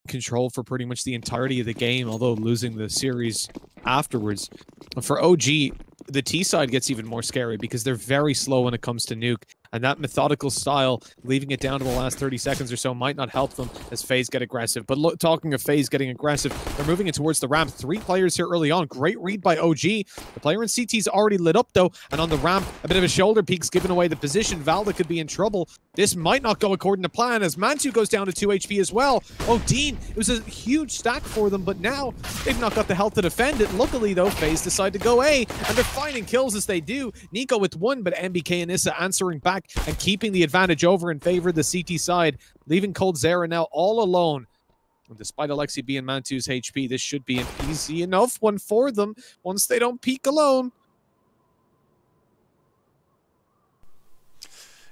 control for pretty much the entirety of the game, although losing the series afterwards. For OG, the T side gets even more scary because they're very slow when it comes to Nuke. And that methodical style, leaving it down to the last 30 seconds or so, might not help them as FaZe get aggressive. But look, talking of FaZe getting aggressive, they're moving it towards the ramp. 3 players here early on. Great read by OG. The player in CT's already lit up, though. And on the ramp, a bit of a shoulder peek's giving away the position. Valda could be in trouble. This might not go according to plan as Mantu goes down to 2 HP as well. Oh, Dean, it was a huge stack for them, but now they've not got the health to defend it. Luckily, though, FaZe decide to go A, and they're finding kills as they do. Nico with 1, but MBK and Issa answering back and keeping the advantage over in favor of the CT side, leaving coldzera now all alone. And despite Alexi B and Mantu's HP, this should be an easy enough one for them once they don't peek alone.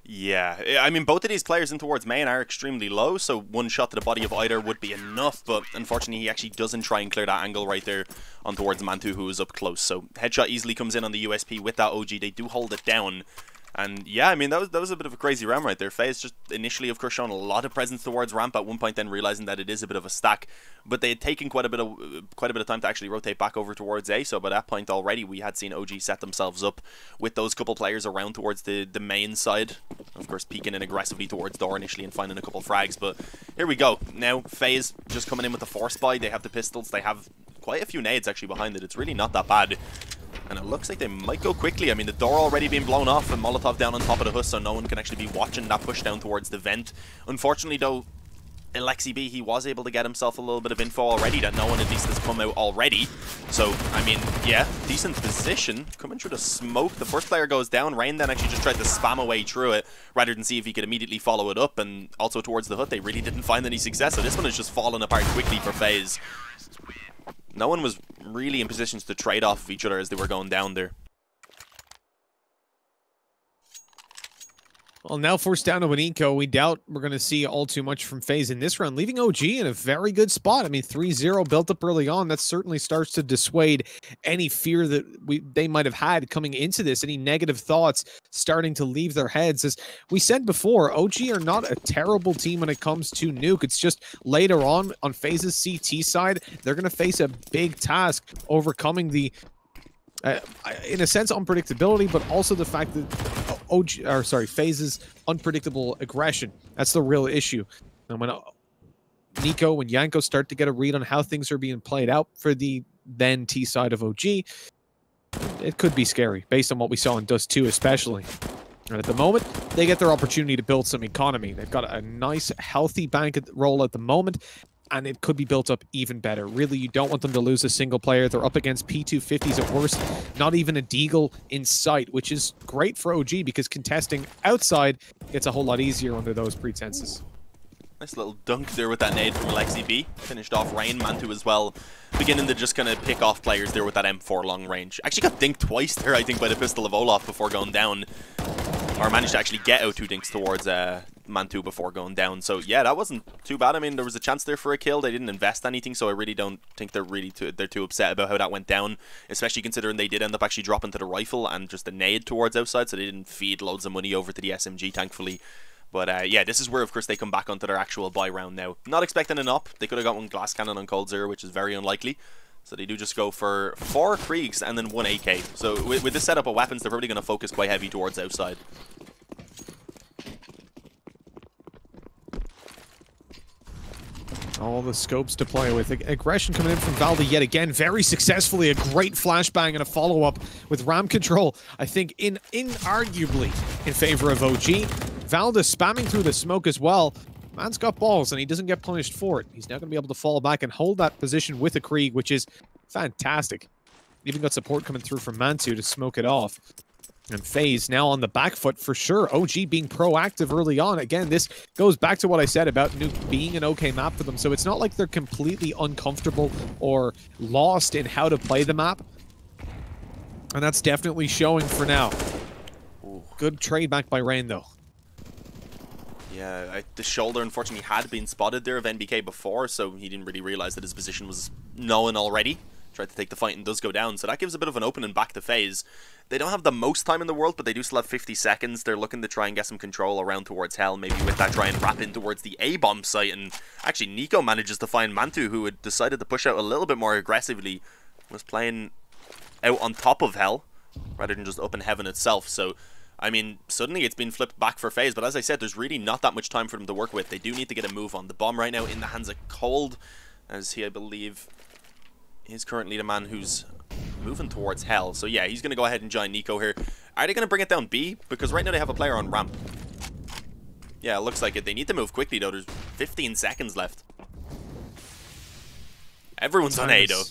Yeah, I mean, both of these players in towards main are extremely low, so one shot to the body of either would be enough, but unfortunately he actually doesn't try and clear that angle right there on towards Mantu, who is up close. So headshot easily comes in on the USP with that OG. They do hold it down. And yeah, I mean, that was a bit of a crazy round right there. FaZe just initially, of course, shown a lot of presence towards ramp at one point, then realizing that it is a bit of a stack. But they had taken quite a bit of time to actually rotate back over towards A. So by that point already, we had seen OG set themselves up with those couple players around towards the main side. Of course, peeking in aggressively towards door initially and finding a couple frags. But here we go. Now FaZe just coming in with the force buy. They have the pistols. They have quite a few nades actually behind it. It's really not that bad. And it looks like they might go quickly. I mean, the door already being blown off and Molotov down on top of the hus, so no one can actually be watching that push down towards the vent. Unfortunately, though, Alexi B, he was able to get himself a little bit of info already that no one at least has come out already. So, I mean, yeah, decent position. Coming through the smoke, the first player goes down. Rain then actually just tried to spam away through it rather than see if he could immediately follow it up. And also towards the hut, they really didn't find any success. So this one is just falling apart quickly for FaZe. No one was really in positions to trade off of each other as they were going down there. Well, now forced down to Nico, we doubt we're going to see all too much from FaZe in this round, leaving OG in a very good spot. I mean, 3-0 built up early on. That certainly starts to dissuade any fear that they might have had coming into this, any negative thoughts starting to leave their heads. As we said before, OG are not a terrible team when it comes to Nuke. It's just later on FaZe's CT side, they're going to face a big task overcoming the in a sense, unpredictability, but also the fact that FaZe's unpredictable aggression. That's the real issue. And when Nico and Yanko start to get a read on how things are being played out for the then T side of OG, it could be scary, based on what we saw in Dust 2 especially. And at the moment, they get their opportunity to build some economy. They've got a nice, healthy bank roll at the moment, and it could be built up even better. Really, you don't want them to lose a single player. They're up against P250s at worst, not even a deagle in sight, which is great for OG because contesting outside gets a whole lot easier under those pretenses. Nice little dunk there with that nade from Alexi B. Finished off Rain. Mantu as well, beginning to just kind of pick off players there with that M4 long range. Actually got dinked twice there, I think, by the pistol of Olaf before going down. Or managed to actually get out 2 dinks towards Mantu before going down. So yeah, that wasn't too bad. I mean, there was a chance there for a kill. They didn't invest anything, so I really don't think they're too upset about how that went down, especially considering they did end up actually dropping to the rifle and just a nade towards outside, so they didn't feed loads of money over to the SMG, thankfully. But yeah, this is where, of course, they come back onto their actual buy round now. Not expecting an up. They could have got 1 glass cannon on coldzera, which is very unlikely. So they do just go for 4 Kriegs and then 1 AK. So with this setup of weapons, they're probably going to focus quite heavy towards outside. All the scopes to play with. Aggression coming in from Valda yet again, very successfully. A great flashbang and a follow-up with RAM control, I think, inarguably in favor of OG. Valda spamming through the smoke as well. Man's got balls, and he doesn't get punished for it. He's now going to be able to fall back and hold that position with a Krieg, which is fantastic. Even got support coming through from Mantu to smoke it off. And FaZe now on the back foot for sure. OG being proactive early on. Again, this goes back to what I said about Nuke being an okay map for them. So it's not like they're completely uncomfortable or lost in how to play the map. And that's definitely showing for now. Ooh. Good trade back by Rain, though. Yeah, the shoulder unfortunately had been spotted there of NBK before, so he didn't really realize that his position was known already. tried to take the fight and does go down. So that gives a bit of an opening back to FaZe. They don't have the most time in the world, but they do still have 50 seconds. They're looking to try and get some control around towards Hell. Maybe with that try and wrap in towards the A-bomb site. And actually, Nico manages to find Mantu, who had decided to push out a little bit more aggressively. Was playing out on top of Hell, rather than just up in Heaven itself. So, I mean, suddenly it's been flipped back for FaZe. But as I said, there's really not that much time for them to work with. They do need to get a move on. The bomb right now in the hands of Cold, as he, I believe, is currently the man who's moving towards Hell. So yeah, he's going to go ahead and join Nico here. Are they going to bring it down B? Because right now they have a player on ramp. Yeah, it looks like it. They need to move quickly, though. There's 15 seconds left. Everyone's on A, though.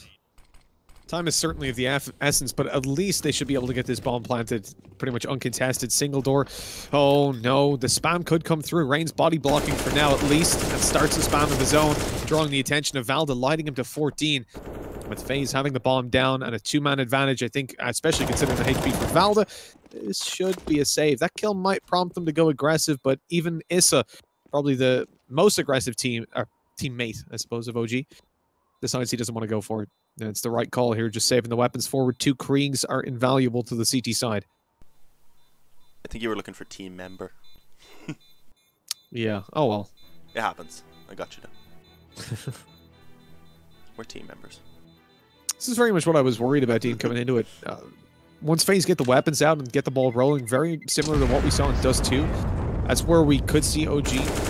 Time is certainly of the essence, but at least they should be able to get this bomb planted pretty much uncontested. Single door. Oh no, the spam could come through. Rain's body blocking for now at least. And starts the spam of his own, drawing the attention of Valda, lighting him to 14. With FaZe having the bomb down and a 2-man advantage, I think, especially considering the HP for Valda, this should be a save. That kill might prompt them to go aggressive, but even Issa, probably the most aggressive teammate, I suppose, of OG, decides he doesn't want to go for it. And it's the right call here, just saving the weapons forward. 2 Kriegs are invaluable to the CT side. I think you were looking for team member. Yeah, oh well. It happens. I got you now. We're team members. This is very much what I was worried about, Dean, coming into it. Once FaZe get the weapons out and get the ball rolling, very similar to what we saw in Dust 2, that's where we could see OG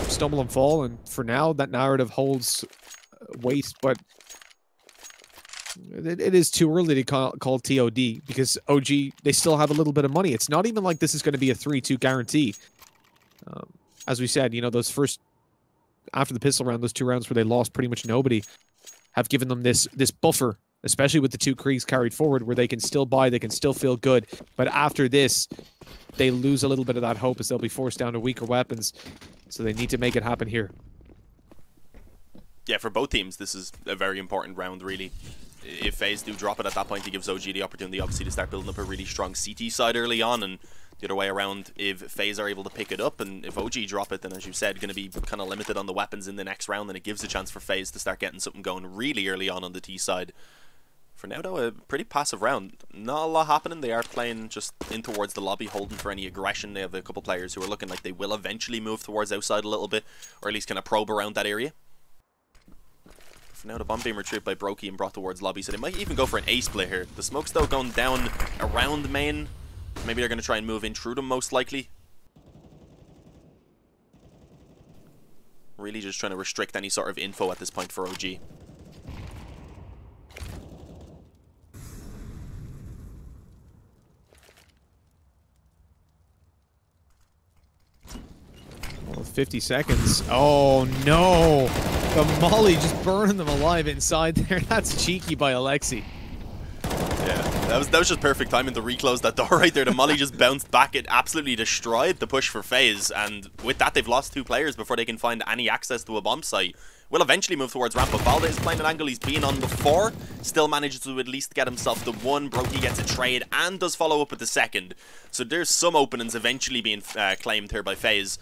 stumble and fall, and for now, that narrative holds weight, but it is too early to call TOD, because OG, they still have a little bit of money. It's not even like this is going to be a 3-2 guarantee. As we said, you know, those first, after the pistol round, those 2 rounds where they lost pretty much nobody, have given them this buffer, especially with the 2 Kriegs carried forward, where they can still buy, they can still feel good. But after this, they lose a little bit of that hope as they'll be forced down to weaker weapons. So they need to make it happen here. Yeah, for both teams, this is a very important round, really. If FaZe do drop it at that point, it gives OG the opportunity, obviously, to start building up a really strong CT side early on, and the other way around, if FaZe are able to pick it up, and if OG drop it, then, as you said, going to be kind of limited on the weapons in the next round, and it gives a chance for FaZe to start getting something going really early on the T side. For now, though, a pretty passive round. Not a lot happening. They are playing just in towards the lobby, holding for any aggression. They have a couple players who are looking like they will eventually move towards outside a little bit, or at least kind of probe around that area. For now, the bomb being retrieved by Brokey and brought towards lobby, so they might even go for an A split here. The smoke's, though, going down around main. Maybe they're going to try and move in through them, most likely. Really just trying to restrict any sort of info at this point for OG. Well, 50 seconds. Oh, no. The molly just burning them alive inside there. That's cheeky by Alexi. Yeah, that was just perfect timing to reclose that door right there. The molly just bounced back. It absolutely destroyed the push for FaZe, and with that, they've lost 2 players before they can find any access to a bomb site. Will eventually move towards ramp, but Valda is playing an angle he's been on before. Still manages to at least get himself the 1. Brokey gets a trade and does follow up with the 2nd. So there's some openings eventually being claimed here by FaZe.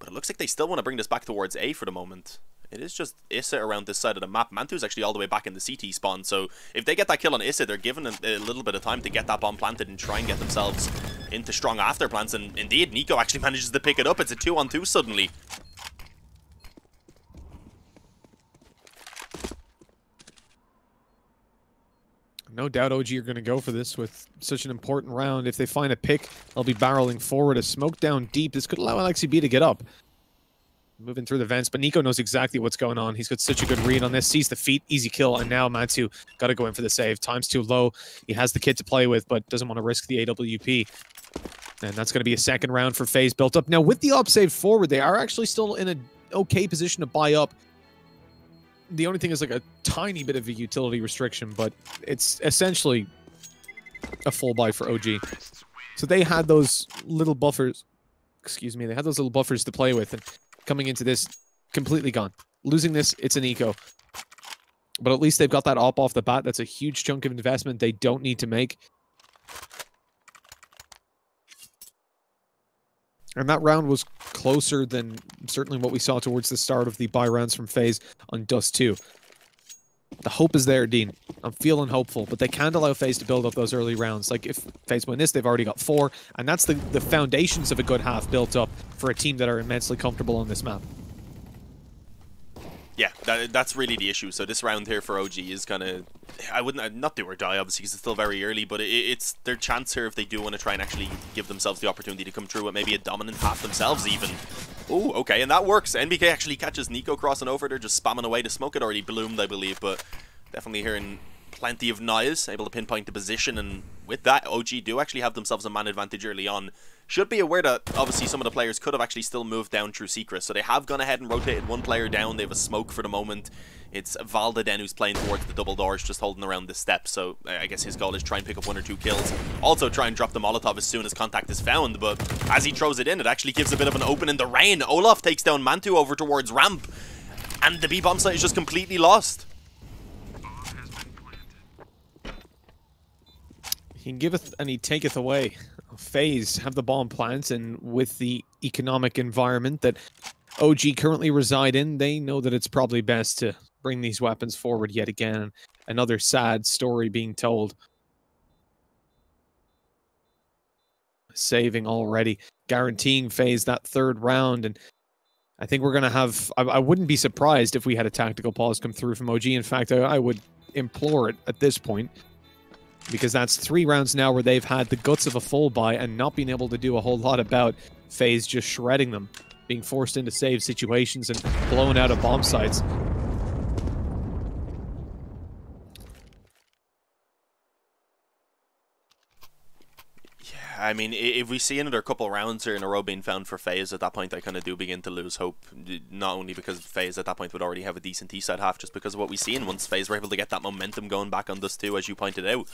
But it looks like they still want to bring this back towards A for the moment. It is just Issa around this side of the map. Mantu's actually all the way back in the CT spawn, so if they get that kill on Issa, they're given a little bit of time to get that bomb planted and try and get themselves into strong after plants, and indeed, Nico actually manages to pick it up. It's a 2-on-2 suddenly. No doubt OG are going to go for this with such an important round. If they find a pick, they'll be barreling forward. A smoke down deep. This could allow Alexi B to get up. Moving through the vents, but Nico knows exactly what's going on. He's got such a good read on this. Sees the feet, easy kill, and now Mantu got to go in for the save. Time's too low. He has the kit to play with, but doesn't want to risk the AWP. And that's going to be a 2nd round for FaZe built up. Now, with the up save forward, they are actually still in an okay position to buy up. The only thing is like a tiny bit of a utility restriction, but it's essentially a full buy for OG. So they had those little buffers. Excuse me. They had those little buffers to play with, and coming into this, completely gone. Losing this, it's an eco. But at least they've got that op off the bat. That's a huge chunk of investment they don't need to make. And that round was closer than certainly what we saw towards the start of the buy rounds from FaZe on Dust 2. The hope is there, Dean. I'm feeling hopeful, but they can't allow FaZe to build up those early rounds. Like, if FaZe win this, they've already got 4, and that's the foundations of a good half built up for a team that are immensely comfortable on this map. Yeah, that's really the issue. So this round here for OG is kind of, I wouldn't, not do or die, obviously, because it's still very early, but it's their chance here if they do want to try and actually give themselves the opportunity to come through with maybe a dominant half themselves even. Oh, okay, and that works. NBK actually catches Nico crossing over. They're just spamming away. The smoke had already bloomed, I believe, but definitely hearing plenty of noise, able to pinpoint the position, and with that, OG do actually have themselves a man advantage early on. Should be aware that obviously some of the players could have actually still moved down through Secret, so they have gone ahead and rotated one player down. They have a smoke for the moment. It's Valda then who's playing towards the double doors, just holding around the step, so I guess his goal is try and pick up 1 or 2 kills. Also try and drop the Molotov as soon as contact is found, but as he throws it in, it actually gives a bit of an open in the rain. Olaf takes down Mantu over towards ramp, and the B-bomb site is just completely lost. He giveth and he taketh away. FaZe have the bomb plant, and with the economic environment that OG currently reside in, they know that it's probably best to bring these weapons forward yet again. Another sad story being told. Saving already, guaranteeing FaZe that 3rd round, and I think we're going to have... I wouldn't be surprised if we had a tactical pause come through from OG. In fact, I would implore it at this point, because that's 3 rounds now where they've had the guts of a full buy and not being able to do a whole lot about FaZe just shredding them, being forced into save situations and blown out of bomb sites. I mean, if we see another couple rounds here in a row being found for FaZe, at that point I kind of do begin to lose hope. Not only because FaZe at that point would already have a decent T-side half, just because of what we've seen once FaZe were able to get that momentum going back on this too, as you pointed out.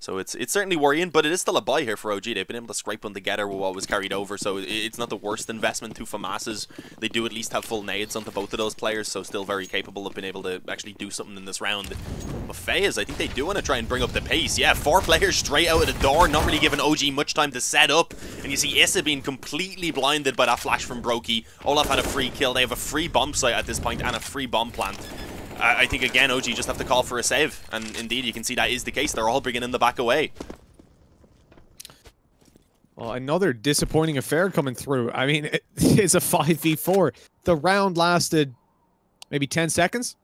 So it's certainly worrying, but it is still a buy here for OG. They've been able to scrape one together with what was carried over, so it's not the worst investment to FAMAS's. They do at least have full nades onto both of those players, so still very capable of being able to actually do something in this round. But FaZe, I think they do want to try and bring up the pace. Yeah, 4 players straight out of the door, not really giving OG much time to set up. And you see Issa being completely blinded by that flash from Brokey. Olaf had a free kill. They have a free bomb site at this point and a free bomb plant. I think, again, OG just have to call for a save. And indeed, you can see that is the case. They're all bringing the back away. Well, another disappointing affair coming through. I mean, it's a 5v4. The round lasted maybe 10 seconds.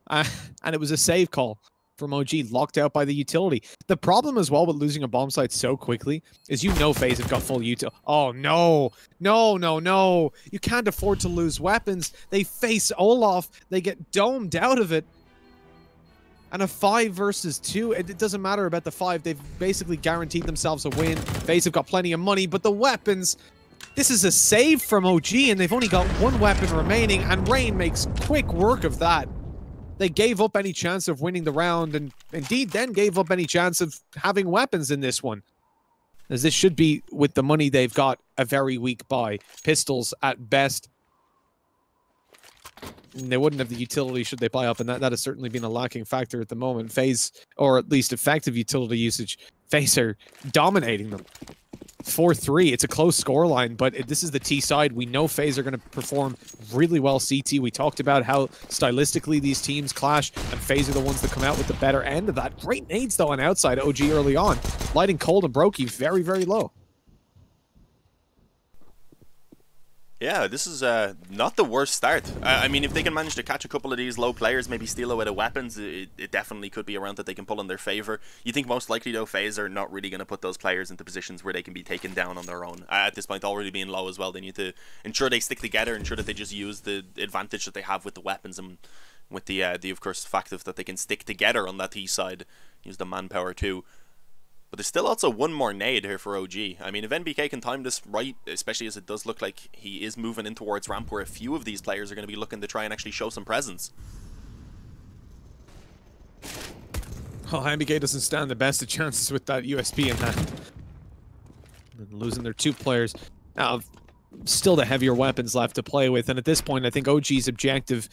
And it was a save call from OG, locked out by the utility. The problem as well with losing a bomb site so quickly is FaZe have got full util. Oh, no. No, no, no. You can't afford to lose weapons. They face Olaf. They get domed out of it. And a 5 versus 2, it doesn't matter about the 5. They've basically guaranteed themselves a win. FaZe have got plenty of money, but the weapons... This is a save from OG, and they've only got 1 weapon remaining, and Rain makes quick work of that. They gave up any chance of winning the round, and indeed then gave up any chance of having weapons in this one. As this should be, with the money they've got, a very weak buy. Pistols at best. And they wouldn't have the utility should they buy up, and that has certainly been a lacking factor at the moment. FaZe, or at least effective utility usage, FaZe are dominating them. 4-3, it's a close scoreline, but this is the T side. We know FaZe are going to perform really well CT. We talked about how stylistically these teams clash, and FaZe are the ones that come out with the better end of that. Great nades, though, on outside OG early on. Lighting Cold and Brokey very, very low. Yeah, this is not the worst start. I mean, if they can manage to catch a couple of these low players, maybe steal away the weapons, it definitely could be a round that they can pull in their favor. You think most likely, though, FaZe are not really going to put those players into positions where they can be taken down on their own. At this point, already being low as well, they need to ensure they stick together, ensure that they just use the advantage that they have with the weapons and with the of course, fact that they can stick together on that T side, use the manpower too. But there's still also 1 more nade here for OG. I mean, if NBK can time this right, especially as it does look like he is moving in towards ramp, where a few of these players are going to be looking to try and actually show some presence. Oh, NBK doesn't stand the best of chances with that USP in hand. And losing their 2 players. Now, still the heavier weapons left to play with, and at this point, I think OG's objective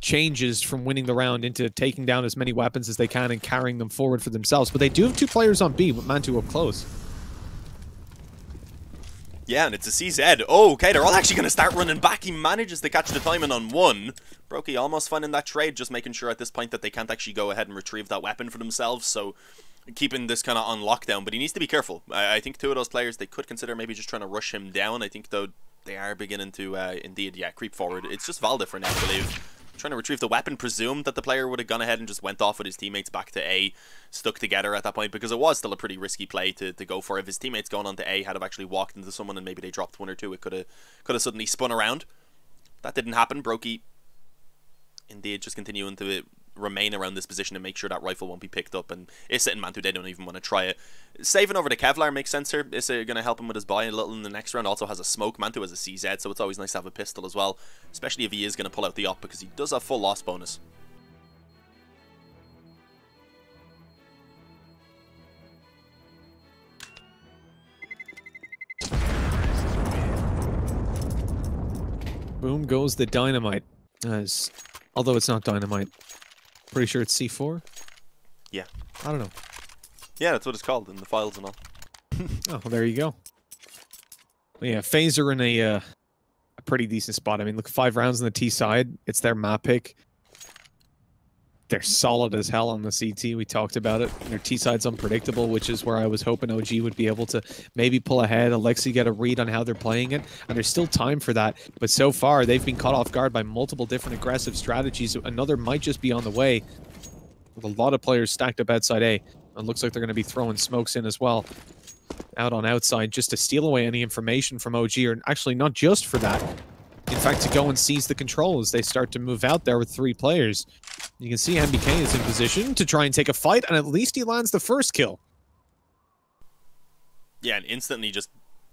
changes from winning the round into taking down as many weapons as they can and carrying them forward for themselves. But they do have 2 players on B with Mantu up close. Yeah, and it's a CZ. Oh, okay, they're all actually going to start running back. He manages to catch the timing on one. Brokey almost finding that trade, just making sure at this point that they can't actually go ahead and retrieve that weapon for themselves. So keeping this kind of on lockdown, but he needs to be careful. I think two of those players, they could consider maybe just trying to rush him down. I think, though, they are beginning to, indeed, yeah, creep forward. It's just Valda for now, I believe. Trying to retrieve the weapon, presumed that the player would have gone ahead and just went off with his teammates back to A, stuck together at that point, because it was still a pretty risky play to go for. If his teammates going on to A had have actually walked into someone and maybe they dropped one or two, it could have suddenly spun around. That didn't happen. Brokey, indeed, just continuing to remain around this position and make sure that rifle won't be picked up, and Issa and Mantu, they don't even want to try it. Saving over to Kevlar makes sense here. Issa going to help him with his buy a little in the next round. Also has a smoke. Mantu has a CZ, so it's always nice to have a pistol as well, especially if he is going to pull out the op, because he does have full loss bonus. Boom goes the dynamite. Although it's not dynamite. Pretty sure it's C4? Yeah. I don't know. Yeah, that's what it's called in the files and all. Oh, well, there you go. Well, yeah, FaZe are in a pretty decent spot. I mean, look, 5 rounds on the T side. It's their map pick. They're solid as hell on the CT. We talked about it. Their T side's unpredictable, which is where I was hoping OG would be able to maybe pull ahead. Alexi get a read on how they're playing it, and there's still time for that. But so far, they've been caught off guard by multiple different aggressive strategies. Another might just be on the way, with a lot of players stacked up outside A. And looks like they're going to be throwing smokes in as well, out on outside, just to steal away any information from OG, or actually not just for that. In fact, to go and seize the control as they start to move out there with 3 players. You can see MBK is in position to try and take a fight, and at least he lands the first kill. Yeah, and instantly just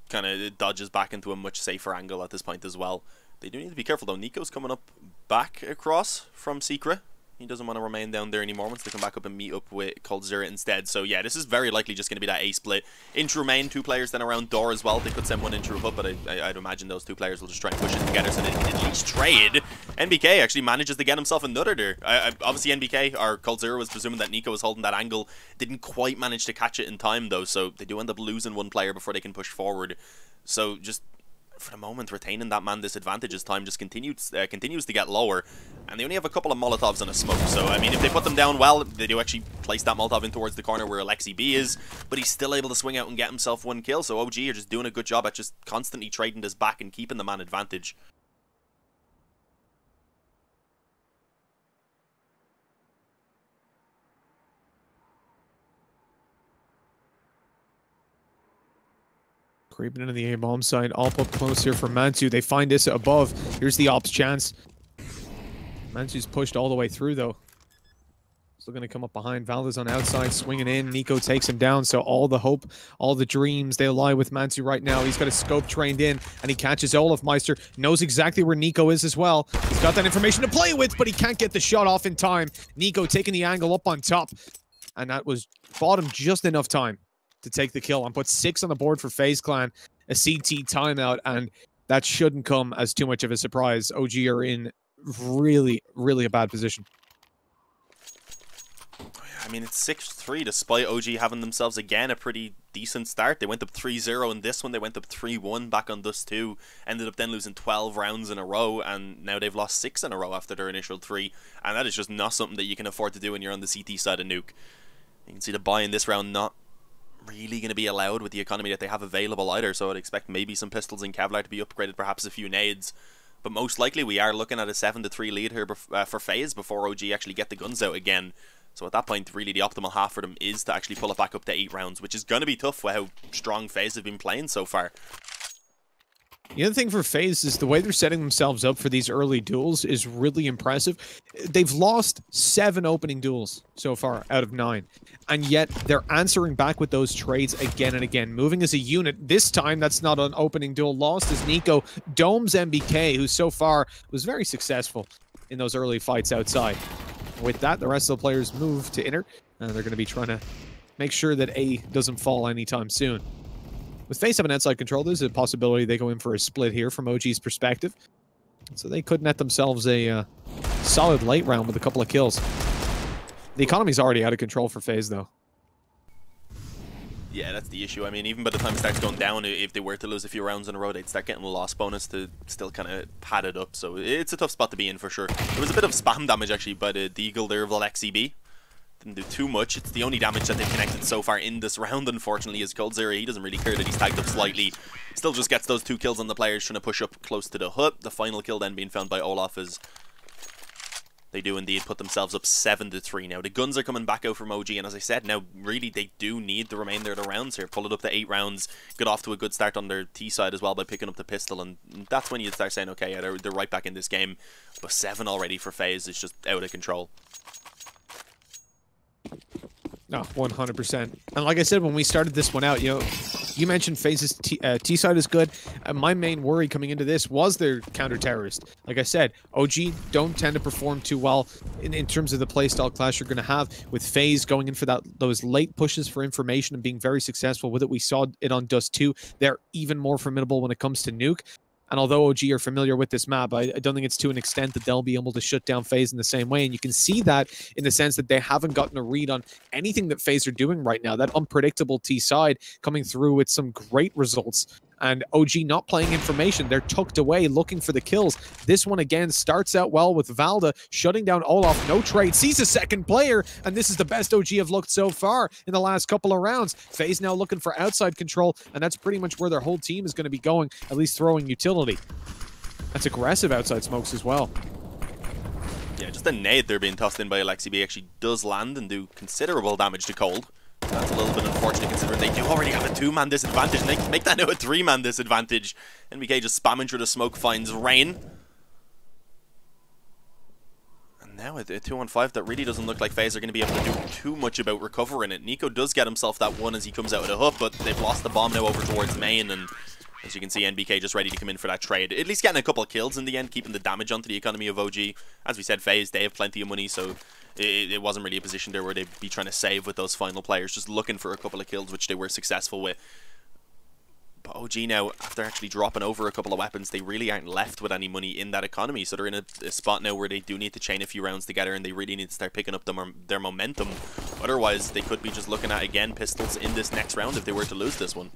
kind of dodges back into a much safer angle at this point as well. They do need to be careful, though. Nico's coming up back across from Secret. He doesn't want to remain down there anymore. Wants to come back up and meet up with Coldzera instead. So yeah, this is very likely just going to be that A split. Intro main, 2 players then around door as well. They could send one intro hub, but I'd imagine those 2 players will just try and push it together so they can at least trade. NBK actually manages to get himself another there. Obviously NBK, or Coldzera, was presuming that Nico was holding that angle. Didn't quite manage to catch it in time though, so they do end up losing 1 player before they can push forward. So just for the moment, retaining that man disadvantage as time just continues to get lower, and they only have a couple of Molotovs and a smoke. So I mean, if they put them down well, they do actually place that Molotov in towards the corner where Alexi B is, but he's still able to swing out and get himself 1 kill. So OG are just doing a good job at just constantly trading this back and keeping the man advantage. Creeping into the A-bomb side, all up close here for Mantu. They find this above. Here's the ops chance. Mantu's pushed all the way through, though. Still going to come up behind. Valda's on outside, swinging in. Nico takes him down, so all the hope, all the dreams, they lie with Mantu right now. He's got his scope trained in, and he catches Olafmeister. Knows exactly where Nico is as well. He's got that information to play with, but he can't get the shot off in time. Nico taking the angle up on top, and that was bought him just enough time to take the kill and put 6 on the board for FaZe Clan, a CT timeout, and that shouldn't come as too much of a surprise. OG are in really, really a bad position. I mean, it's 6-3 despite OG having themselves again a pretty decent start. They went up 3-0 in this one, they went up 3-1 back on Dust 2, ended up then losing 12 rounds in a row, and now they've lost 6 in a row after their initial 3, and that is just not something that you can afford to do when you're on the CT side of Nuke. You can see the buy in this round not really going to be allowed with the economy that they have available either, so I'd expect maybe some pistols in Kevlar to be upgraded, perhaps a few nades, but most likely we are looking at a 7-3 lead here for FaZe before OG actually get the guns out again. So at that point, really the optimal half for them is to actually pull it back up to 8 rounds, which is going to be tough with how strong FaZe have been playing so far. The other thing for FaZe is the way they're setting themselves up for these early duels is really impressive. They've lost 7 opening duels so far out of 9, and yet they're answering back with those trades again and again, moving as a unit. This time, that's not an opening duel lost, as Nico domes MBK, who so far was very successful in those early fights outside. With that, the rest of the players move to inner, and they're going to be trying to make sure that A doesn't fall anytime soon. With FaZe having outside control, there's a possibility they go in for a split here from OG's perspective. So they could net themselves a solid late round with a couple of kills. The economy's already out of control for FaZe, though. Yeah, that's the issue. I mean, even by the time it starts going down, if they were to lose a few rounds in a row, they'd start getting a loss bonus to still kind of pad it up. So it's a tough spot to be in for sure. There was a bit of spam damage actually by the Deagle there of XCB. Didn't do too much. It's the only damage that they've connected so far in this round, unfortunately, is Coldzera. He doesn't really care that he's tagged up slightly. Still just gets those 2 kills on the players, trying to push up close to the hut. The final kill then being found by Olaf as they do indeed put themselves up 7-3. Now, the guns are coming back out from OG, and as I said, now, really, they do need the remainder of the rounds here. Pull it up to 8 rounds, get off to a good start on their T side as well by picking up the pistol, and that's when you start saying, okay, yeah, they're right back in this game. But 7 already for FaZe is just out of control. No, 100%. And like I said, when we started this one out, you mentioned FaZe's T side is good. My main worry coming into this was their counter-terrorist. Like I said, OG don't tend to perform too well in terms of the playstyle clash you're going to have with FaZe going in for those late pushes for information and being very successful with it. We saw it on Dust 2. They're even more formidable when it comes to Nuke. And although OG are familiar with this map, I don't think it's to an extent that they'll be able to shut down FaZe in the same way. And you can see that in the sense that they haven't gotten a read on anything that FaZe are doing right now. That unpredictable T side coming through with some great results. And OG not playing information. They're tucked away looking for the kills. This one again starts out well with Valda shutting down Olaf. No trade. Sees a second player. And this is the best OG have looked so far in the last couple of rounds. FaZe now looking for outside control. And that's pretty much where their whole team is going to be going. At least throwing utility. That's aggressive outside smokes as well. Yeah, just a nade there being tossed in by XCB actually does land and do considerable damage to Cold. That's a little bit unfortunate considering they do already have a 2-man disadvantage. And they can make that now a 3-man disadvantage. NBK just spamming through the smoke finds Rain. And now a 2-on-5 that really doesn't look like FaZe are going to be able to do too much about recovering it. Nico does get himself that one as he comes out of the hut, but they've lost the bomb now over towards main. And as you can see, NBK just ready to come in for that trade. At least getting a couple of kills in the end, keeping the damage onto the economy of OG. As we said, FaZe, they have plenty of money, so it wasn't really a position there where they'd be trying to save with those final players, just looking for a couple of kills, which they were successful with. But OG now, after actually dropping over a couple of weapons, they really aren't left with any money in that economy. So they're in a spot now where they do need to chain a few rounds together, and they really need to start picking up their momentum. Otherwise, they could be just looking at, again, pistols in this next round if they were to lose this one.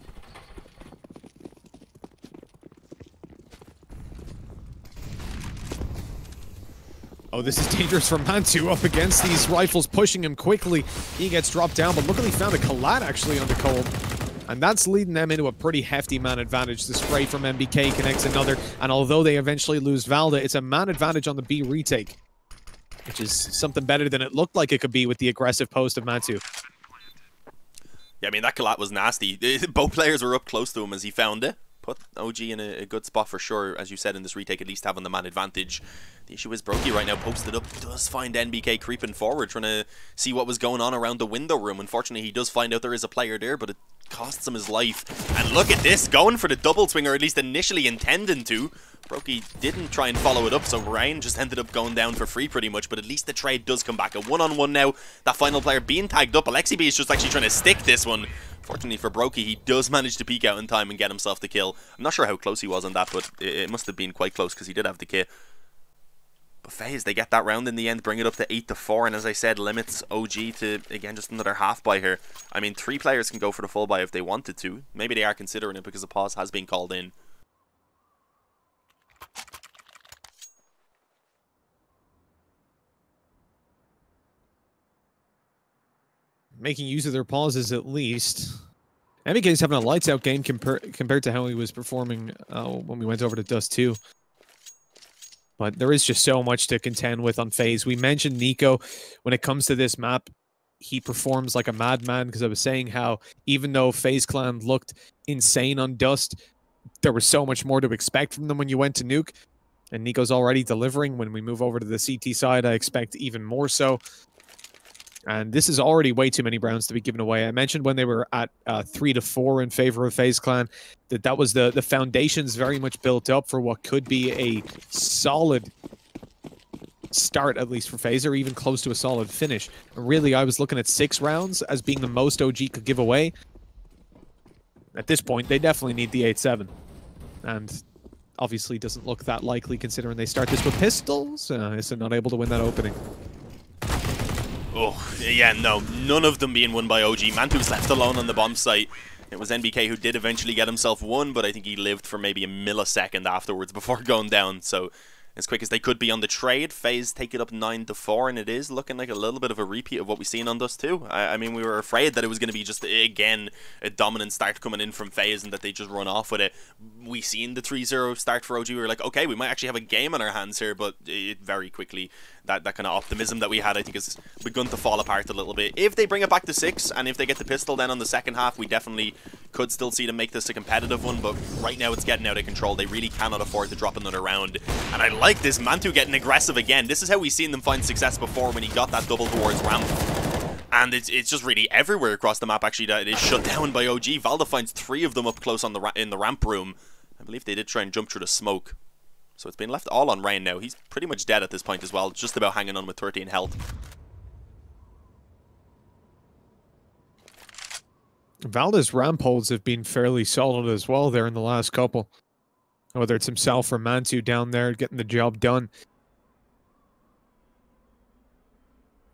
Oh, this is dangerous for Mantu up against these rifles, pushing him quickly. He gets dropped down, but luckily found a collat actually on the Cold. And that's leading them into a pretty hefty man advantage. The spray from MBK connects another, and although they eventually lose Valda, it's a man advantage on the B retake, which is something better than it looked like it could be with the aggressive post of Mantu. Yeah, I mean, that collat was nasty. Both players were up close to him as he found it. Put OG in a good spot for sure, as you said in this retake, at least having the man advantage. The issue is Brokey right now posted up, does find NBK creeping forward, trying to see what was going on around the window room. Unfortunately, he does find out there is a player there, but it costs him his life. And look at this, going for the double swing, or at least initially intending to. Brokey didn't try and follow it up, so Ryan just ended up going down for free pretty much, but at least the trade does come back. A one-on-one now, that final player being tagged up. XCB is just actually trying to stick this one. Fortunately for Brokey, he does manage to peek out in time and get himself the kill. I'm not sure how close he was on that, but it must have been quite close because he did have the kit. But FaZe, they get that round in the end, bring it up to 8-4, and as I said, limits OG to, again, just another half buy here. I mean, 3 players can go for the full buy if they wanted to. Maybe they are considering it because a pause has been called in. Making use of their pauses at least. MBK's having a lights out game compared to how he was performing when we went over to Dust 2. But there is just so much to contend with on FaZe. We mentioned Nico. When it comes to this map, he performs like a madman, because I was saying how even though FaZe Clan looked insane on Dust, there was so much more to expect from them when you went to Nuke. And Nico's already delivering. When we move over to the CT side, I expect even more so. And this is already way too many rounds to be given away. I mentioned when they were at 3-4 in favor of FaZe Clan, that was the foundations very much built up for what could be a solid start, at least for FaZe, or even close to a solid finish. Really, I was looking at 6 rounds as being the most OG could give away. At this point, they definitely need the 8-7. And obviously doesn't look that likely considering they start this with pistols. So not able to win that opening. Oh, yeah, no. None of them being won by OG. Mantu's left alone on the bomb site. It was NBK who did eventually get himself one, but I think he lived for maybe a millisecond afterwards before going down. So as quick as they could be on the trade, FaZe take it up 9-4, and it is looking like a little bit of a repeat of what we've seen on Dust 2. I mean, we were afraid that it was going to be just, again, a dominant start coming in from FaZe and that they just run off with it. We seen the 3-0 start for OG. We were like, okay, we might actually have a game on our hands here, but it very quickly, that kind of optimism that we had, I think, has begun to fall apart a little bit. If they bring it back to 6, and if they get the pistol then on the second half, we definitely could still see them make this a competitive one, but right now it's getting out of control. They really cannot afford to drop another round. And I like this Mantu getting aggressive again. This is how we've seen them find success before when he got that double towards ramp. And it's just really everywhere across the map, actually, that it is shut down by OG. Valda finds 3 of them up close on in the ramp room. I believe they did try and jump through the smoke. So it's been left all on Rain now. He's pretty much dead at this point as well, just about hanging on with 13 health. Valda's ramp holds have been fairly solid as well there in the last couple. Whether it's himself or Mantu down there getting the job done.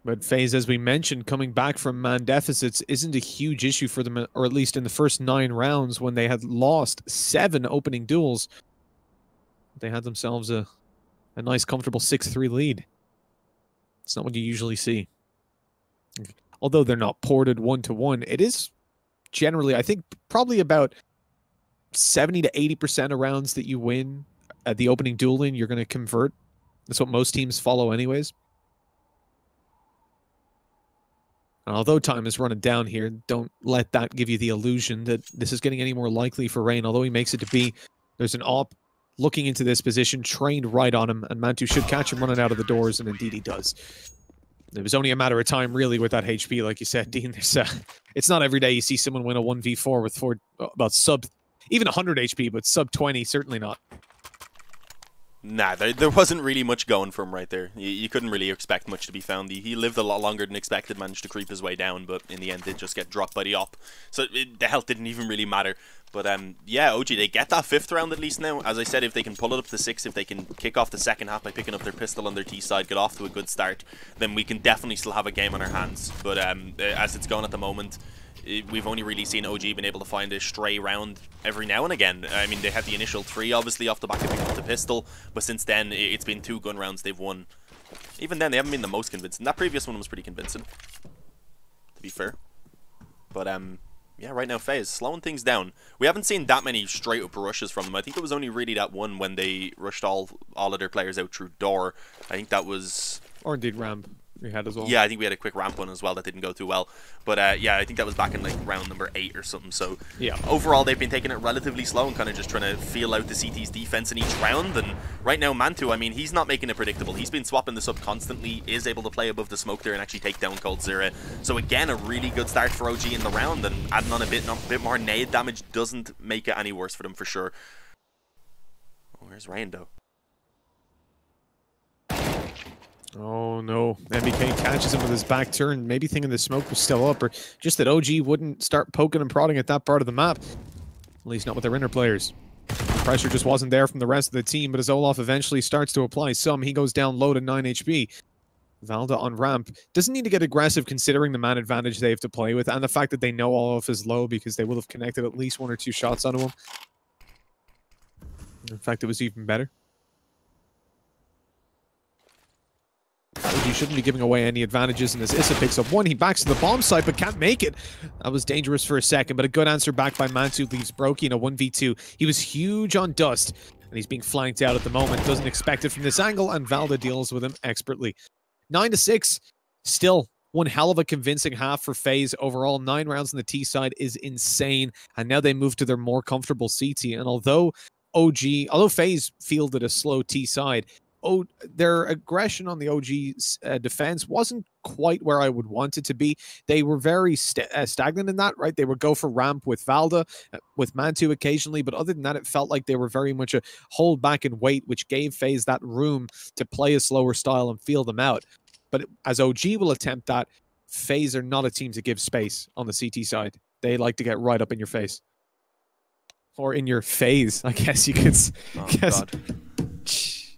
But FaZe, as we mentioned, coming back from man deficits isn't a huge issue for them, or at least in the first 9 rounds when they had lost 7 opening duels. They had themselves a nice, comfortable 6-3 lead. It's not what you usually see. Although they're not ported 1-to-1, it is generally, I think, probably about 70 to 80% of rounds that you win at the opening duel in, you're going to convert. That's what most teams follow anyways. And although time is running down here, don't let that give you the illusion that this is getting any more likely for Rain. Although he makes it to B, there's an AWP looking into this position, trained right on him, and Mantu should catch him running out of the doors, and indeed he does. It was only a matter of time, really, with that HP, like you said, Dean. It's not every day you see someone win a 1v4 with about sub, even 100 HP, but sub 20, certainly not. Nah, there wasn't really much going for him right there. You couldn't really expect much to be found. He lived a lot longer than expected, managed to creep his way down, but in the end did just get dropped by the op. So the health didn't even really matter. But yeah, OG, they get that 5th round at least now. As I said, if they can pull it up to 6, if they can kick off the second half by picking up their pistol on their T side, get off to a good start, then we can definitely still have a game on our hands. But as it's going at the moment, we've only really seen OG been able to find a stray round every now and again. I mean, they had the initial 3, obviously, off the back of picking up the pistol, but since then, it's been 2 gun rounds they've won. Even then, they haven't been the most convincing. That previous one was pretty convincing, to be fair. But, yeah, right now, FaZe, slowing things down. We haven't seen that many straight-up rushes from them. I think it was only really that one when they rushed all of their players out through door. I think that was... Or indeed ramp. We had as well. Yeah, I think we had a quick ramp one as well that didn't go too well. But yeah, I think that was back in like round number 8 or something. So yeah, overall they've been taking it relatively slow and kind of just trying to feel out the CT's defense in each round. And right now Mantu, I mean, he's not making it predictable. He's been swapping this up constantly, is able to play above the smoke there and actually take down coldzera. So again, a really good start for OG in the round, and adding on a bit more nade damage doesn't make it any worse for them for sure. Oh, where's Ryan though? Oh no, MBK catches him with his back turn, maybe thinking the smoke was still up, or just that OG wouldn't start poking and prodding at that part of the map. At least not with their inner players. The pressure just wasn't there from the rest of the team, but as Olaf eventually starts to apply some, he goes down low to 9 HP. Valda on ramp. Doesn't need to get aggressive considering the man advantage they have to play with, and the fact that they know Olaf is low because they will have connected at least 1 or 2 shots onto him. In fact, it was even better. You shouldn't be giving away any advantages, and as Issa picks up 1, he backs to the bomb site but can't make it. That was dangerous for a second, but a good answer back by Mantu leaves Brokey in a 1v2. He was huge on Dust, and he's being flanked out at the moment. Doesn't expect it from this angle, and Valda deals with him expertly. 9-6, still one hell of a convincing half for FaZe. Overall, 9 rounds on the T side is insane, and now they move to their more comfortable CT. And although FaZe fielded a slow T side, their aggression on the OG's defense wasn't quite where I would want it to be. They were very stagnant in that, right? They would go for ramp with Valda, with Mantu occasionally, but other than that, it felt like they were very much a hold back and wait, which gave FaZe that room to play a slower style and feel them out. But as OG will attempt that, FaZe are not a team to give space on the CT side. They like to get right up in your face. Or in your phase, I guess you could guess. God.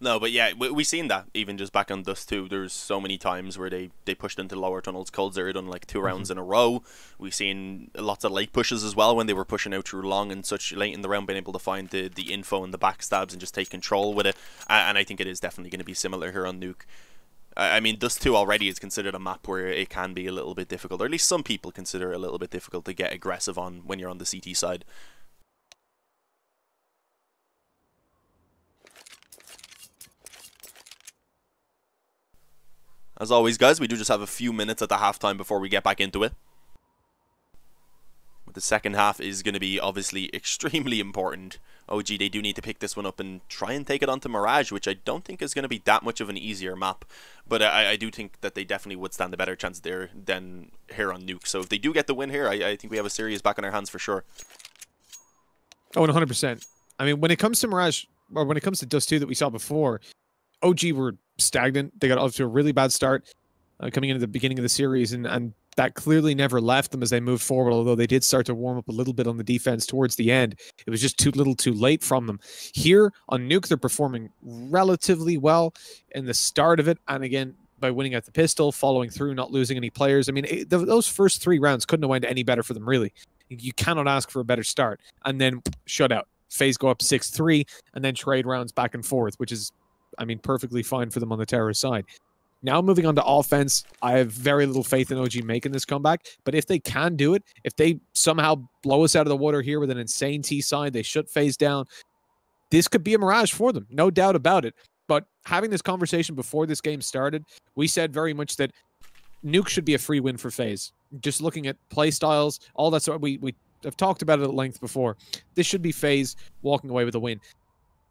No, but yeah, we've seen that even just back on Dust 2. There's so many times where they pushed into lower tunnels. Cold Zero done like 2 rounds in a row. We've seen lots of late pushes as well when they were pushing out through long and such late in the round, being able to find the info and the backstabs and just take control with it. And I think it is definitely going to be similar here on Nuke. I mean, Dust 2 already is considered a map where it can be a little bit difficult, or at least some people consider it a little bit difficult to get aggressive on when you're on the CT side. As always, guys, we do just have a few minutes at the halftime before we get back into it. But the second half is going to be obviously extremely important. OG, they do need to pick this one up and try and take it onto Mirage, which I don't think is going to be that much of an easier map. But I do think that they definitely would stand a better chance there than here on Nuke. So if they do get the win here, I think we have a series back on our hands for sure. Oh, 100%. I mean, when it comes to Mirage, or when it comes to Dust 2 that we saw before, OG were stagnant. They got off to a really bad start coming into the beginning of the series, and that clearly never left them as they moved forward, although they did start to warm up a little bit on the defense towards the end. It was just too little too late from them. Here on Nuke, they're performing relatively well in the start of it, and again, by winning at the pistol, following through, not losing any players. I mean, those first 3 rounds couldn't have went any better for them, really. You cannot ask for a better start. And then shutout. FaZe go up 6-3, and then trade rounds back and forth, which is, I mean, perfectly fine for them on the terror side. Now moving on to offense, I have very little faith in OG making this comeback, but if they can do it, if they somehow blow us out of the water here with an insane T side, they shut FaZe down, this could be a Mirage for them, no doubt about it. But having this conversation before this game started, we said very much that Nuke should be a free win for FaZe. Just looking at play styles, all that sort, we have talked about it at length before. This should be FaZe walking away with a win.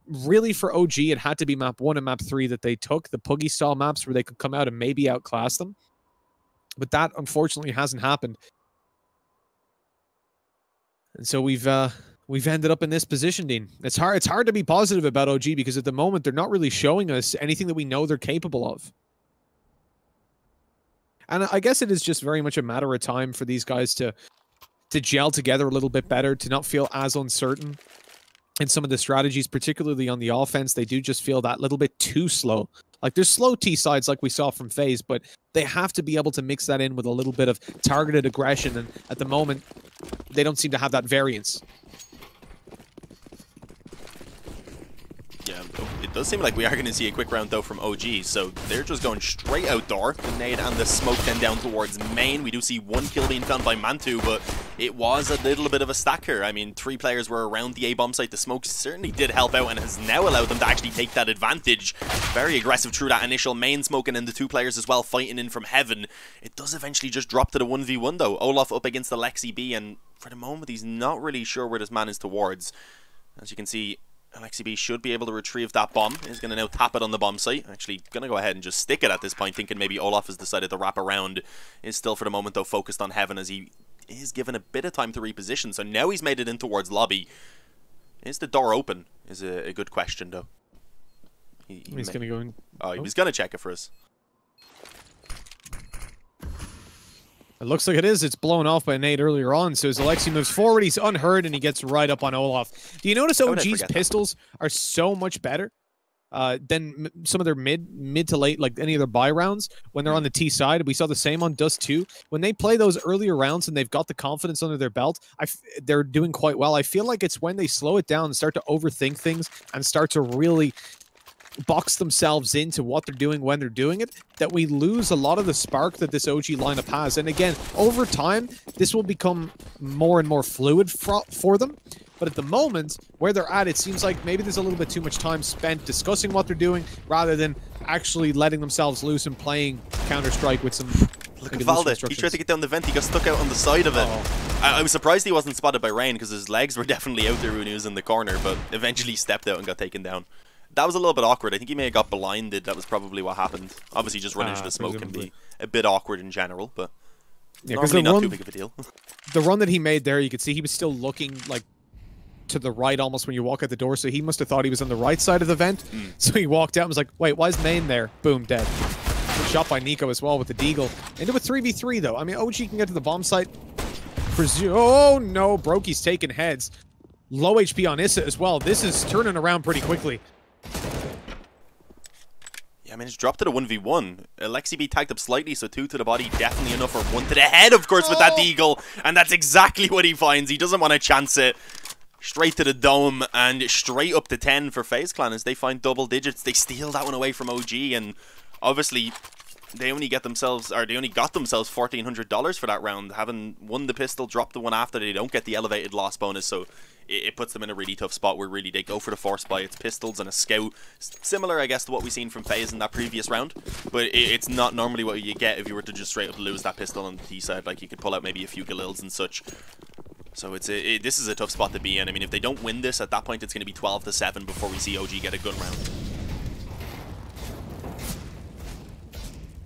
Really, for OG, it had to be map 1 and map 3 that they took, the Puggy style maps where they could come out and maybe outclass them. But that, unfortunately, hasn't happened. And so we've ended up in this position, Dean. It's hard to be positive about OG because at the moment, they're not really showing us anything that we know they're capable of. And I guess it is just very much a matter of time for these guys to gel together a little bit better, to not feel as uncertain. And some of the strategies, particularly on the offense, they do just feel that little bit too slow. Like, there's slow T-sides like we saw from FaZe, but they have to be able to mix that in with a little bit of targeted aggression, and at the moment, they don't seem to have that variance. Yeah, it does seem like we are going to see a quick round, though, from OG, so they're just going straight outdoor. The nade and the smoke then down towards main. We do see 1 kill being found by Mantu, but it was a little bit of a stacker. I mean, 3 players were around the A-bomb site. The smoke certainly did help out and has now allowed them to actually take that advantage. Very aggressive through that initial main smoke, and then the 2 players as well fighting in from heaven. It does eventually just drop to the 1v1, though. Olaf up against the Lexi B, and for the moment, he's not really sure where this man is towards. As you can see, Alexi B should be able to retrieve that bomb. He's going to now tap it on the bomb site. Actually, going to go ahead and just stick it at this point, thinking maybe Olaf has decided to wrap around. Is still, for the moment, though, focused on heaven as he is given a bit of time to reposition. So now he's made it in towards lobby. Is the door open? Is a good question, though. He's going to go in. Oh, he was going to check it for us. It looks like it is. It's blown off by Nate earlier on. So as Alexi moves forward, he's unheard and he gets right up on Olaf. Do you notice OG's pistols are so much better than some of their mid to late, like any of their buy rounds when they're on the T side? We saw the same on Dust 2. When they play those earlier rounds and they've got the confidence under their belt, they're doing quite well. I feel like it's when they slow it down and start to overthink things and start to really box themselves into what they're doing when they're doing it, that we lose a lot of the spark that this OG lineup has. And again, over time, this will become more and more fluid for them. But at the moment, where they're at, it seems like maybe there's a little bit too much time spent discussing what they're doing rather than actually letting themselves loose and playing Counter-Strike with some... Look at Valde. He tried to get down the vent. He got stuck out on the side of it. I was surprised he wasn't spotted by Rain because his legs were definitely out there when he was in the corner, but eventually stepped out and got taken down. That was a little bit awkward. I think he may have got blinded. That was probably what happened. Obviously, just running into the smoke can be a bit awkward in general, but yeah, normally not too big of a deal. The run that he made there, you could see he was still looking like to the right almost when you walk out the door, so he must have thought he was on the right side of the vent. So he walked out and was like, wait, why is main there? Boom, dead. Good shot by Nico as well with the deagle. Into a 3v3, though. I mean, OG can get to the bomb site. Oh, no. Brokey's taking heads. Low HP on Issa as well. This is turning around pretty quickly. Yeah, I mean, it's dropped to the 1v1. Alexi B tagged up slightly, so 2 to the body, definitely enough for 1 to the head, of course, with that deagle. And that's exactly what he finds. He doesn't want to chance it. Straight to the dome and straight up to 10 for FaZe Clan as they find double digits. They steal that one away from OG, and obviously they only got themselves $1,400 for that round, having won the pistol, dropped the one after. They don't get the elevated loss bonus, so it puts them in a really tough spot where really they go for the force buy. It's pistols and a scout, similar I guess to what we've seen from FaZe in that previous round, but it's not normally what you get if you were to just straight up lose that pistol on the T side. Like, you could pull out maybe a few Galils and such. So this is a tough spot to be in. I mean, if they don't win this, at that point it's going to be 12-7 before we see OG get a gun round.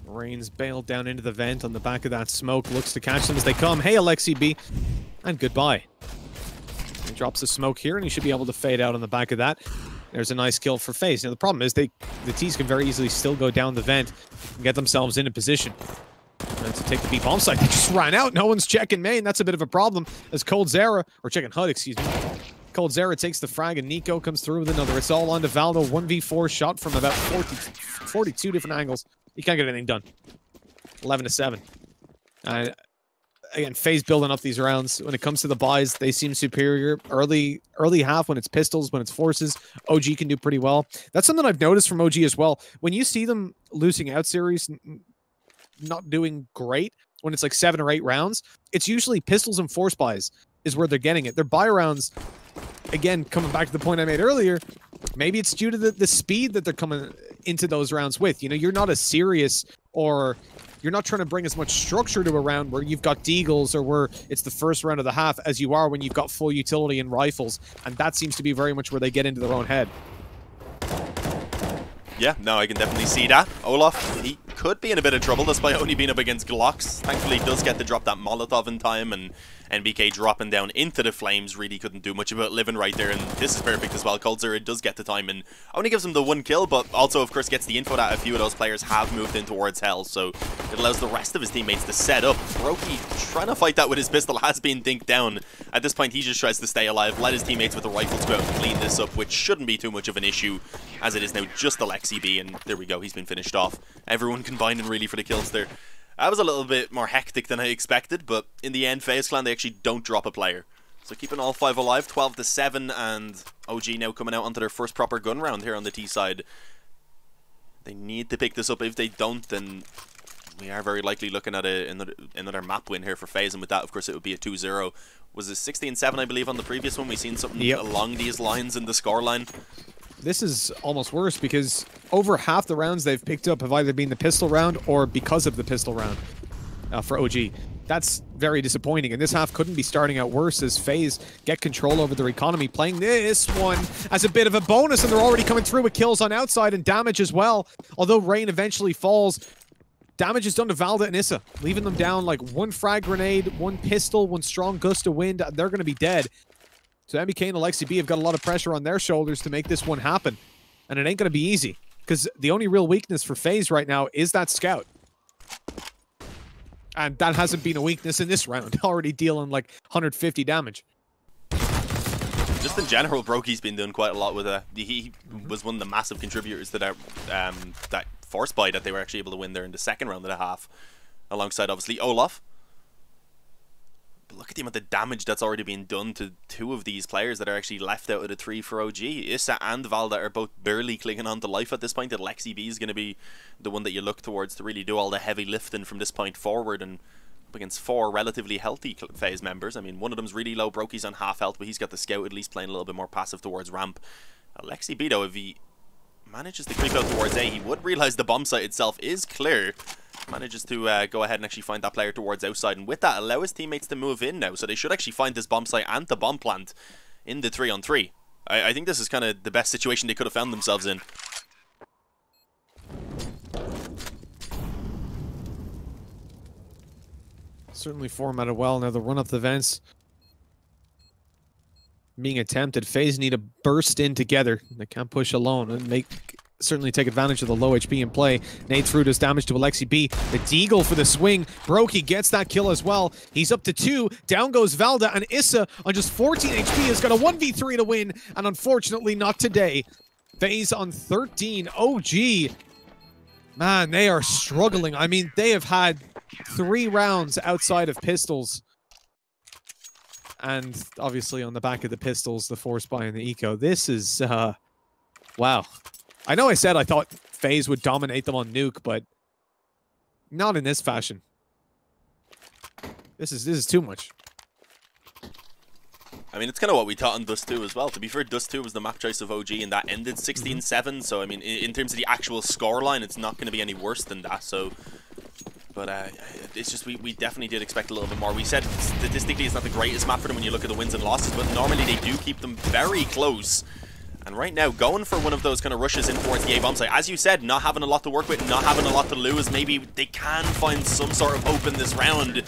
Rain's bailed down into the vent on the back of that smoke, looks to catch them as they come. Hey, Alexi B, and goodbye. He drops the smoke here, and he should be able to fade out on the back of that. There's a nice kill for FaZe. Now, the problem is the T's can very easily still go down the vent and get themselves into position. And to take the B bomb site, they just ran out. No one's checking main. That's a bit of a problem as coldzera, or checking HUD, excuse me. coldzera takes the frag, and Nico comes through with another. It's all on to Valdo. 1v4 shot from about 42 different angles. He can't get anything done. 11-7. Again, FaZe building up these rounds. When it comes to the buys, they seem superior. Early half, when it's pistols, when it's forces, OG can do pretty well. That's something I've noticed from OG as well. When you see them losing out series, not doing great, when it's like 7 or 8 rounds, it's usually pistols and force buys is where they're getting it. Their buy rounds, again, coming back to the point I made earlier, maybe it's due to the speed that they're coming into those rounds with. You know, you're not as serious, or you're not trying to bring as much structure to a round where you've got deagles or where it's the first round of the half as you are when you've got full utility and rifles. And that seems to be very much where they get into their own head. Yeah, no, I can definitely see that. Olaf, he could be in a bit of trouble despite only being up against Glocks. Thankfully, he does get to drop that Molotov in time, and NBK dropping down into the flames really couldn't do much about living right there, and this is perfect as well. coldzera does get the time and only gives him the 1 kill, but also, of course, gets the info that a few of those players have moved in towards Hell, so it allows the rest of his teammates to set up. Brokey trying to fight that with his pistol has been dinked down. At this point, he just tries to stay alive, let his teammates with the rifles go out and clean this up, which shouldn't be too much of an issue, as it is now just Alexi B, and there we go, he's been finished off. Everyone combining really for the kills there. That was a little bit more hectic than I expected, but in the end, FaZe Clan, they actually don't drop a player. So keeping all 5 alive, 12-7, and OG now coming out onto their first proper gun round here on the T side. They need to pick this up. If they don't, then we are very likely looking at another map win here for FaZe, and with that, of course, it would be a 2-0. Was it 16-7, I believe, on the previous one? We've seen something along these lines in the scoreline. This is almost worse because over half the rounds they've picked up have either been the pistol round or because of the pistol round for OG. That's very disappointing, and this half couldn't be starting out worse as FaZe get control over their economy, playing this one as a bit of a bonus, and they're already coming through with kills on outside and damage as well. Although Rain eventually falls, damage is done to Valda and Issa, leaving them down like 1 frag grenade, 1 pistol, 1 strong gust of wind. They're going to be dead. So MBK and Alexi B have got a lot of pressure on their shoulders to make this one happen. And it ain't going to be easy, because the only real weakness for FaZe right now is that scout. And that hasn't been a weakness in this round, already dealing like 150 damage. Just in general, Brokey's been doing quite a lot with he was one of the massive contributors to that force buy that they were actually able to win there in the second round of the half, alongside obviously Olaf. But look at the amount of damage that's already been done to 2 of these players that are actually left out of the 3 for OG. Issa and Valda are both barely clinging on to life at this point. Alexi B is going to be the one that you look towards to really do all the heavy lifting from this point forward, and up against 4 relatively healthy FaZe members. I mean, one of them's really low. Brokey's on half health, but he's got the scout at least playing a little bit more passive towards ramp. Alexi B, though, if he manages to creep out towards A, he would realize the bomb site itself is clear. Manages to go ahead and actually find that player towards outside, and with that allow his teammates to move in now, so they should actually find this bomb site and the bomb plant in the 3-on-3. I think this is kind of the best situation they could have found themselves in. Certainly formatted well. Now the run up the vents being attempted. FaZe need to burst in together. They can't push alone and certainly take advantage of the low HP in play. Nade through does damage to Alexi B. The deagle for the swing. Brokey gets that kill as well. He's up to 2. Down goes Valda, and Issa on just 14 HP has got a 1v3 to win, and unfortunately not today. FaZe on 13. OG Man, they are struggling. I mean, they have had 3 rounds outside of pistols. And obviously on the back of the pistols, the force buy and the eco. This is, wow. I know I said I thought FaZe would dominate them on Nuke, but not in this fashion. This is too much. I mean, it's kind of what we thought on Dust 2 as well. To be fair, Dust 2 was the map choice of OG, and that ended 16-7. So, I mean, in terms of the actual scoreline, it's not going to be any worse than that. So, but it's just we definitely did expect a little bit more. We said statistically it's not the greatest map for them when you look at the wins and losses, but normally they do keep them very close. And right now, going for one of those kind of rushes in towards the A bomb site, as you said, not having a lot to work with, not having a lot to lose, maybe they can find some sort of hope in this round.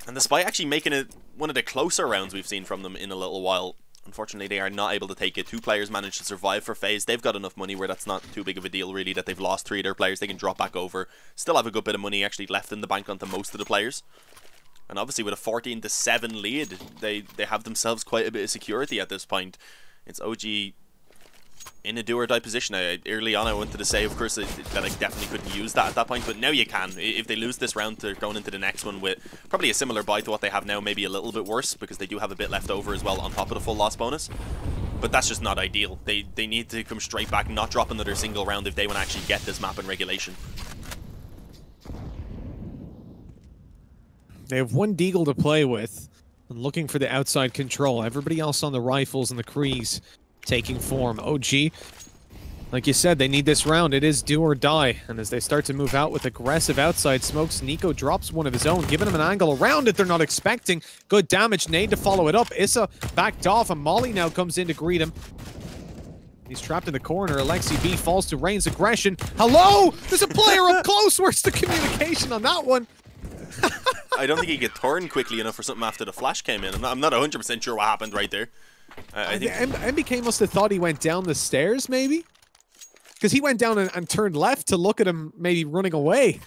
And despite actually making it one of the closer rounds we've seen from them in a little while, unfortunately they are not able to take it. 2 players managed to survive for FaZe. They've got enough money where that's not too big of a deal really, that they've lost 3 of their players. They can drop back over, still have a good bit of money actually left in the bank onto most of the players. And obviously with a 14-7 lead, they have themselves quite a bit of security at this point. It's OG in a do-or-die position. Early on I wanted to say, of course, that I definitely couldn't use that at that point, but now you can. If they lose this round, they're going into the next one with probably a similar buy to what they have now, maybe a little bit worse, because they do have a bit left over as well on top of the full loss bonus. But that's just not ideal. They need to come straight back, not drop another single round if they want to actually get this map in regulation. They have 1 Deagle to play with, and looking for the outside control. Everybody else on the rifles and the Krees taking form. OG, like you said, they need this round. It is do or die. And as they start to move out with aggressive outside smokes, Nico drops one of his own, giving him an angle around it they're not expecting. Good damage. Nade to follow it up. Issa backed off, and Molly now comes in to greet him. He's trapped in the corner. Alexi B falls to Rain's aggression. Hello? There's a player up close. Where's the communication on that one? I don't think he could turn quickly enough for something after the flash came in. I'm not 100% sure what happened right there. I think MBK must have thought he went down the stairs, maybe? Because he went down and turned left to look at him maybe running away.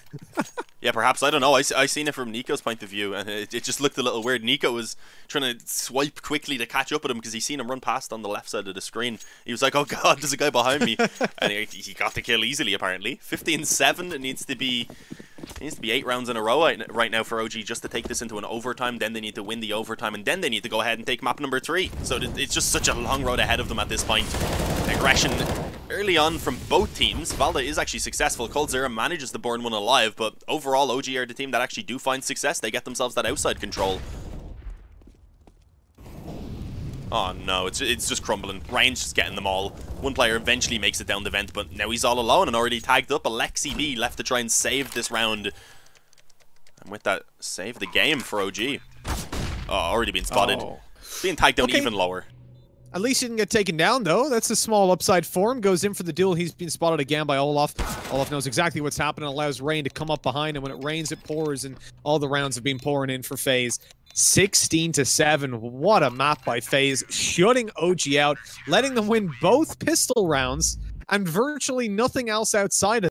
Yeah, perhaps. I don't know. I seen it from Nico's point of view, and it just looked a little weird. Nico was trying to swipe quickly to catch up with him because he seen him run past on the left side of the screen. He was like, oh god, there's a guy behind me. And he got the kill easily, apparently. 15-7. It needs to be 8 rounds in a row right now for OG just to take this into an overtime. Then they need to win the overtime, and then they need to go ahead and take map number 3. So it's just such a long road ahead of them at this point. Aggression early on from both teams. Valda is actually successful. coldzera manages to burn one alive, but overall OG are the team that actually do find success. They get themselves that outside control. Oh no, it's just crumbling. Ryan's just getting them all. One player eventually makes it down the vent, but now he's all alone and already tagged up. Alexi B left to try and save this round. And with that, save the game for OG. Oh, already been spotted. Oh. Being tagged down even lower. At least he didn't get taken down, though. That's a small upside for him. Goes in for the duel. He's been spotted again by Olaf. Olaf knows exactly what's happening. Allows Rain to come up behind him. When it rains, it pours, and all the rounds have been pouring in for FaZe. 16-7. What a map by FaZe. Shutting OG out, letting them win both pistol rounds, and virtually nothing else outside of